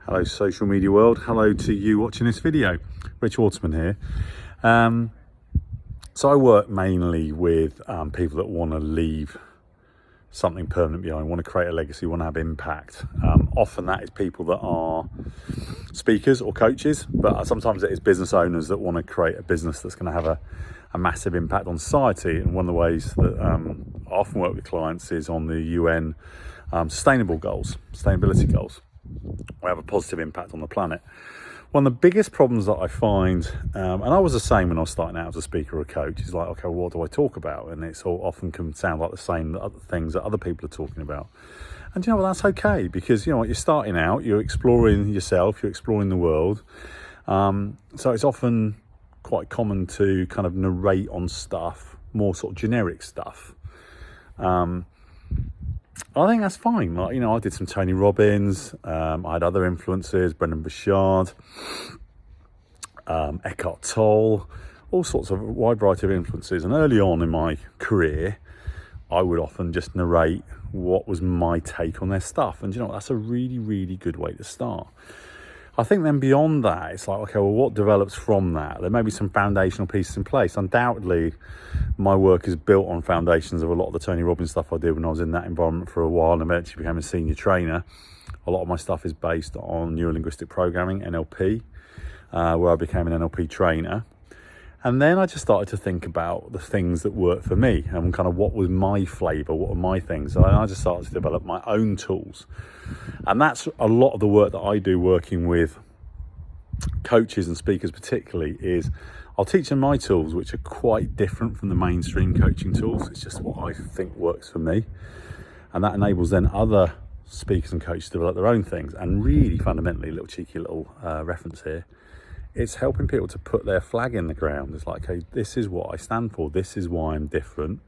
Hello social media world, hello to you watching this video. Rich Waterman here. So I work mainly with people that want to leave something permanent behind, want to create a legacy, want to have impact. Often that is people that are speakers or coaches, but sometimes it is business owners that want to create a business that's going to have a massive impact on society. And one of the ways that I often work with clients is on the UN sustainability goals. We have a positive impact on the planet. One of the biggest problems that I find, and I was the same when I was starting out as a speaker or a coach, is like, okay, well, what do I talk about? And it's all often can sound like the same things that other people are talking about. And you know what, that's okay, because you know what, you're starting out, you're exploring yourself, you're exploring the world. So it's often quite common to kind of narrate on stuff, more sort of generic stuff. I think that's fine. Like, you know, I did some Tony Robbins. I had other influences, Brendan Burchard, Eckhart Tolle, all sorts of wide variety of influences. And early on in my career, I would often just narrate what was my take on their stuff. And you know, that's a really, really good way to start. I think then beyond that, it's like, okay, well, what develops from that? There may be some foundational pieces in place. Undoubtedly, my work is built on foundations of a lot of the Tony Robbins stuff I did when I was in that environment for a while and eventually became a senior trainer. A lot of my stuff is based on neuro-linguistic programming, NLP, where I became an NLP trainer. And then I just started to think about the things that worked for me and kind of what was my flavour, what were my things. And I just started to develop my own tools. And that's a lot of the work that I do working with coaches and speakers particularly, is I'll teach them my tools, which are quite different from the mainstream coaching tools. It's just what I think works for me. And that enables then other speakers and coaches to develop their own things. And really fundamentally, cheeky little reference here, it's helping people to put their flag in the ground. It's like, okay, this is what I stand for. This is why I'm different.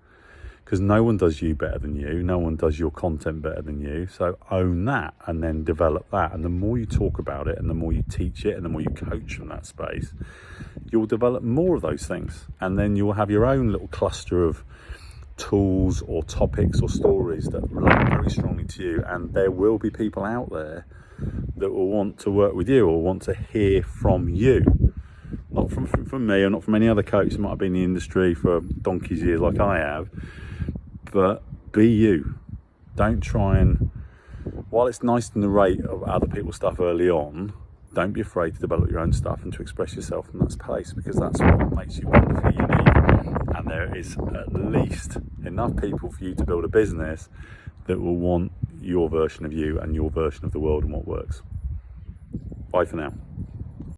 Because no one does you better than you. No one does your content better than you. So own that and then develop that. And the more you talk about it and the more you teach it and the more you coach from that space, you'll develop more of those things. And then you'll have your own little cluster of tools or topics or stories that relate very strongly to you. And there will be people out there that will want to work with you or want to hear from you. Not from me or not from any other coach that might have been in the industry for donkey's years like I have. But be you. Don't try and, while it's nice to narrate other people's stuff early on, don't be afraid to develop your own stuff and to express yourself in that space, because that's what makes you wonderfully unique. And there is at least enough people for you to build a business that will want your version of you and your version of the world and what works. Bye for now.